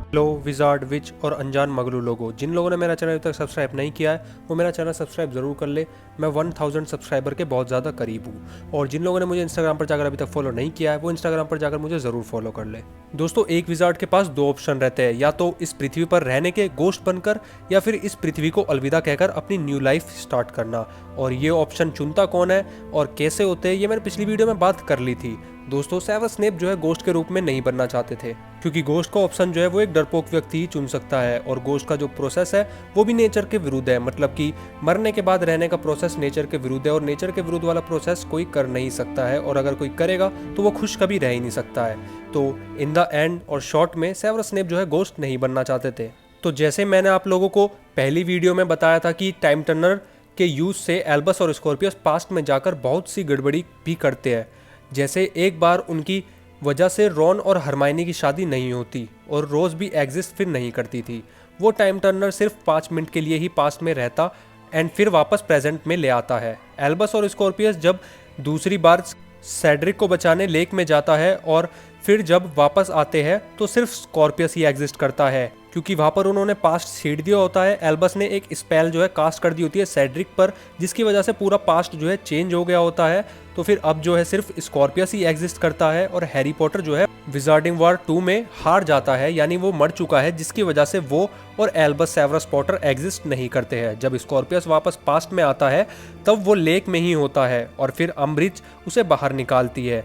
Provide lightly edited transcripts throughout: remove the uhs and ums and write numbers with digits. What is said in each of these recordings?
Hello wizard विच और अनजान मगलू लोगों, जिन लोगों ने मेरा चैनल अभी तक सब्सक्राइब नहीं किया है वो मेरा चैनल सब्सक्राइब ज़रूर कर ले। मैं 1000 सब्सक्राइबर के बहुत ज़्यादा करीब हूँ। और जिन लोगों ने मुझे इंस्टाग्राम पर जाकर अभी तक फॉलो नहीं किया है वो इंस्टाग्राम पर जाकर मुझे ज़रूर फॉलो कर ले। दोस्तों, एक विजार्ड के पास दो ऑप्शन रहते हैं, या तो इस पृथ्वी पर रहने के गोश्त बनकर या फिर इस पृथ्वी को अलविदा कहकर अपनी न्यू लाइफ स्टार्ट करना। और ये ऑप्शन चुनता कौन है और कैसे होते हैं ये मैंने पिछली वीडियो में बात कर ली थी। दोस्तों, सेवर्स स्नेप जो है गोश्त के रूप में नहीं बनना चाहते थे, क्योंकि गोश्त का ऑप्शन जो है वो एक डरपोक व्यक्ति ही चुन सकता है। और गोश्त का जो प्रोसेस है वो भी नेचर के विरुद्ध है, मतलब कि मरने के बाद रहने का प्रोसेस नेचर के विरुद्ध है और नेचर के विरुद्ध वाला प्रोसेस कोई कर नहीं सकता है। और अगर कोई करेगा तो वो खुश कभी रह ही नहीं सकता है। तो इन द एंड और शॉर्ट में सेवर्स स्नेप जो है गोश्त नहीं बनना चाहते थे। तो जैसे मैंने आप लोगों को पहली वीडियो में बताया था कि टाइम टर्नर के यूज से एल्बस और स्कॉर्पियस पास्ट में जाकर बहुत सी गड़बड़ी भी करते हैं। जैसे एक बार उनकी वजह से रॉन और हरमाइनी की शादी नहीं होती और रोज भी एग्जिस्ट फिर नहीं करती थी। वो टाइम टर्नर सिर्फ 5 मिनट के लिए ही पास्ट में रहता एंड फिर वापस प्रेजेंट में ले आता है। एल्बस और स्कॉर्पियस जब दूसरी बार सेड्रिक को बचाने लेक में जाता है और फिर जब वापस आते हैं तो सिर्फ स्कॉर्पियस ही एग्जिस्ट करता है, क्योंकि वहाँ पर उन्होंने पास्ट छीड़ दिया होता है। एल्बस ने एक स्पेल जो है कास्ट कर दी होती है सेड्रिक पर, जिसकी वजह से पूरा पास्ट जो है चेंज हो गया होता है। तो फिर अब जो है सिर्फ स्कॉर्पियस ही एग्जिस्ट करता है और हैरी पॉटर जो है विजार्डिंग वॉर 2 में हार जाता है, यानी वो मर चुका है, जिसकी वजह से वो और एल्बस सेवर्स पॉटर एग्जिस्ट नहीं करते हैं। जब स्कॉर्पियस वापस पास्ट में आता है तब वो लेक में ही होता है और फिर अम्बरिज उसे बाहर निकालती है।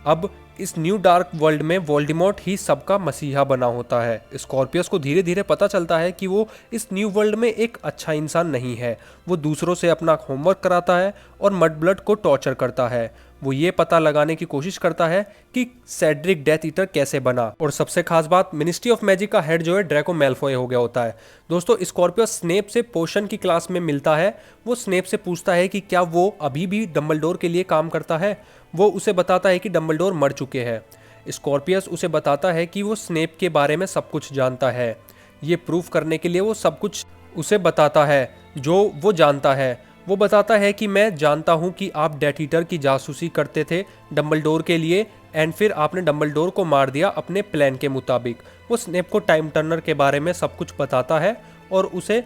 अब इस न्यू डार्क वर्ल्ड में वोल्डेमॉर्ट ही सबका मसीहा बना होता है। स्कॉर्पियस को धीरे धीरे पता चलता है कि वो इस न्यू वर्ल्ड में एक अच्छा इंसान नहीं है। वो दूसरों से अपना होमवर्क कराता है और मडब्लड को टॉर्चर करता है। वो ये पता लगाने की कोशिश करता है कि सेड्रिक डेथ ईटर कैसे बना। और सबसे खास बात, मिनिस्ट्री ऑफ मैजिक का हेड जो है ड्रैको मैल्फॉय हो गया होता है। दोस्तों, स्कॉर्पियस स्नेप से पोशन की क्लास में मिलता है। वो स्नेप से पूछता है कि क्या वो अभी भी डंबलडोर के लिए काम करता है। वो उसे बताता है कि डंबलडोर मर चुके हैं। स्कॉर्पियस उसे बताता है कि वो स्नेप के बारे में सब कुछ जानता है। ये प्रूफ करने के लिए वो सब कुछ उसे बताता है जो वो जानता है। वो बताता है कि मैं जानता हूं कि आप डेथ ईटर की जासूसी करते थे डंबलडोर के लिए एंड फिर आपने डंबलडोर को मार दिया अपने प्लान के मुताबिक। वो स्नेप को टाइम टर्नर के बारे में सब कुछ बताता है और उसे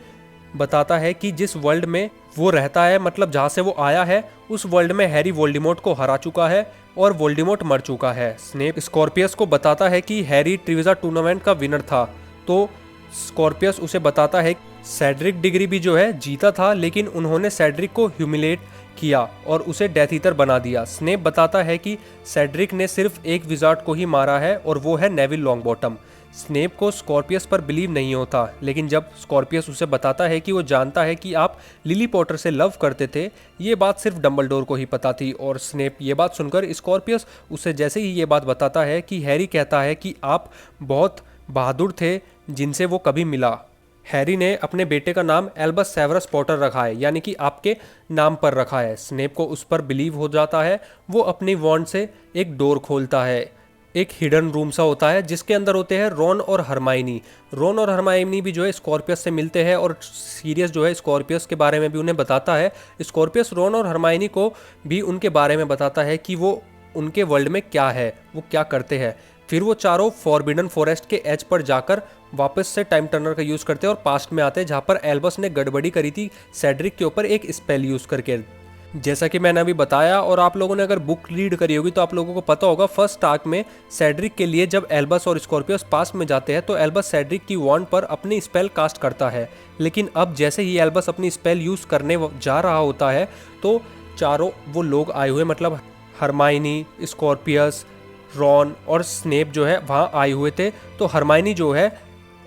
बताता है कि जिस वर्ल्ड में वो रहता है, मतलब जहाँ से वो आया है, उस वर्ल्ड में हैरी वोल्डेमॉर्ट को हरा चुका है और वोल्डेमॉर्ट मर चुका है। स्नेप स्कॉर्पियस को बताता है कि हैरी ट्रिविज़ा टूर्नामेंट का विनर था। तो स्कॉर्पियस उसे बताता है सेड्रिक डिग्री भी जो है जीता था, लेकिन उन्होंने सेड्रिक को ह्यूमिलेट किया और उसे डेथ ईटर बना दिया। स्नेप बताता है कि सेड्रिक ने सिर्फ एक विजार्ड को ही मारा है और वो है नेविल लॉन्गबॉटम। स्नेप को स्कॉर्पियस पर बिलीव नहीं होता, लेकिन जब स्कॉर्पियस उसे बताता है कि वो जानता है कि आप लिली पॉटर से लव करते थे, ये बात सिर्फ डंबलडोर को ही पता थी। और स्नेप ये बात सुनकर स्कॉर्पियस उसे जैसे ही ये बात बताता है कि हैरी कहता है कि आप बहुत बहादुर थे जिनसे वो कभी मिला। हैरी ने अपने बेटे का नाम एल्बस सेवर्स पॉटर रखा है, यानी कि आपके नाम पर रखा है। स्नेप को उस पर बिलीव हो जाता है। वो अपनी वॉन्ड से एक डोर खोलता है। एक हिडन रूम सा होता है जिसके अंदर होते हैं रॉन और हरमाइनी। रॉन और हरमाइनी भी जो है स्कॉर्पियस से मिलते हैं और सीरियस जो है स्कॉर्पियस के बारे में भी उन्हें बताता है। स्कॉर्पियस रॉन और हरमाइनी को भी उनके बारे में बताता है कि वो उनके वर्ल्ड में क्या है, वो क्या करते हैं। फिर वो चारों फॉरबिडन फॉरेस्ट के एज पर जाकर वापस से टाइम टर्नर का यूज़ करते हैं और पास्ट में आते हैं, जहाँ पर एल्बस ने गड़बड़ी करी थी सेड्रिक के ऊपर एक स्पेल यूज़ करके। जैसा कि मैंने अभी बताया और आप लोगों ने अगर बुक रीड करी होगी तो आप लोगों को पता होगा, फर्स्ट आर्क में सेड्रिक के लिए जब एल्बस और स्कॉर्पियस पास्ट में जाते हैं तो एल्बस सेड्रिक की वॉन्ड पर अपनी स्पेल कास्ट करता है। लेकिन अब जैसे ही एल्बस अपनी स्पेल यूज़ करने जा रहा होता है तो चारों वो लोग आए हुए, मतलब हरमाइनी, स्कॉर्पियस, रॉन और स्नेप जो है वहाँ आए हुए थे। तो हरमाइनी जो है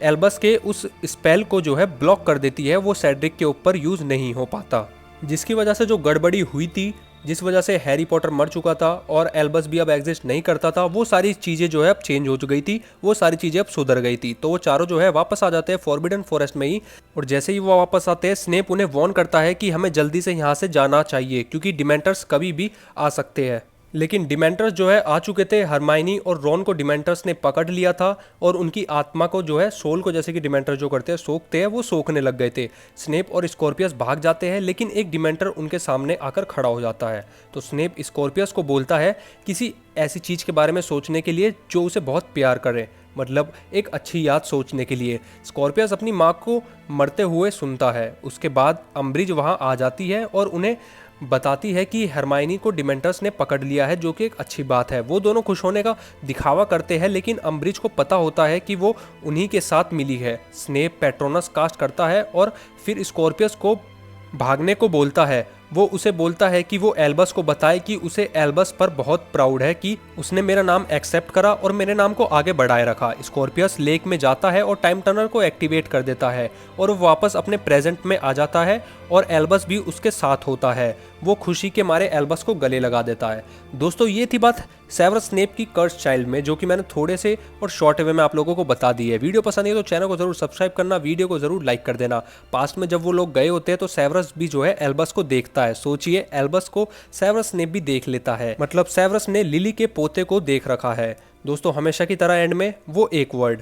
एल्बस के उस स्पेल को जो है ब्लॉक कर देती है, वो सेड्रिक के ऊपर यूज़ नहीं हो पाता, जिसकी वजह से जो गड़बड़ी हुई थी, जिस वजह से हैरी पॉटर मर चुका था और एल्बस भी अब एग्जिस्ट नहीं करता था, वो सारी चीज़ें जो है अब चेंज हो गई थी, वो सारी चीज़ें अब सुधर गई थी। तो वो चारों जो है वापस आ जाते हैं फॉरबिडन फॉरेस्ट में ही। और जैसे ही वो वापस आते हैं स्नेप उन्हें वॉर्न करता है कि हमें जल्दी से यहाँ से जाना चाहिए, क्योंकि डिमेंटर्स कभी भी आ सकते हैं। लेकिन डिमेंटर्स जो है आ चुके थे। हरमाइनी और रॉन को डिमेंटर्स ने पकड़ लिया था और उनकी आत्मा को जो है सोल को, जैसे कि डिमेंटर जो करते हैं सोखते हैं, वो सोखने लग गए थे। स्नेप और स्कॉर्पियस भाग जाते हैं, लेकिन एक डिमेंटर उनके सामने आकर खड़ा हो जाता है। तो स्नेप स्कॉर्पियस को बोलता है किसी ऐसी चीज़ के बारे में सोचने के लिए जो उसे बहुत प्यार करे, मतलब एक अच्छी याद सोचने के लिए। स्कॉर्पियस अपनी माँ को मरते हुए सुनता है। उसके बाद अम्ब्रिज वहाँ आ जाती है और उन्हें बताती है कि हरमाइनी को डिमेंटर्स ने पकड़ लिया है, जो कि एक अच्छी बात है। वो दोनों खुश होने का दिखावा करते हैं, लेकिन अम्ब्रिज को पता होता है कि वो उन्हीं के साथ मिली है। स्नेप पेट्रोनस कास्ट करता है और फिर स्कॉर्पियस को भागने को बोलता है। वो उसे बोलता है कि वो एल्बस को बताए कि उसे एल्बस पर बहुत प्राउड है कि उसने मेरा नाम एक्सेप्ट करा और मेरे नाम को आगे बढ़ाए रखा। स्कॉर्पियस लेक में जाता है और टाइम टनल को एक्टिवेट कर देता है और वो वापस अपने प्रेजेंट में आ जाता है और एल्बस भी उसके साथ होता है। वो खुशी के मारे एल्बस को गले लगा देता है। दोस्तों, ये थी बात सेवरस स्नेप की कर्स चाइल्ड में, जो कि मैंने थोड़े से और शॉर्ट वे में आप लोगों को बता दी है। वीडियो पसंद है तो चैनल को जरूर सब्सक्राइब करना, वीडियो को जरूर लाइक कर देना। पास्ट में जब वो लोग गए होते हैं तो सेवरस भी जो है एल्बस को देखता है। सोचिए, एल्बस को सेवरस स्नेप भी देख लेता है, मतलब सेवरस ने लिली के पोते को देख रखा है। दोस्तों, हमेशा की तरह एंड में वो एक वर्ड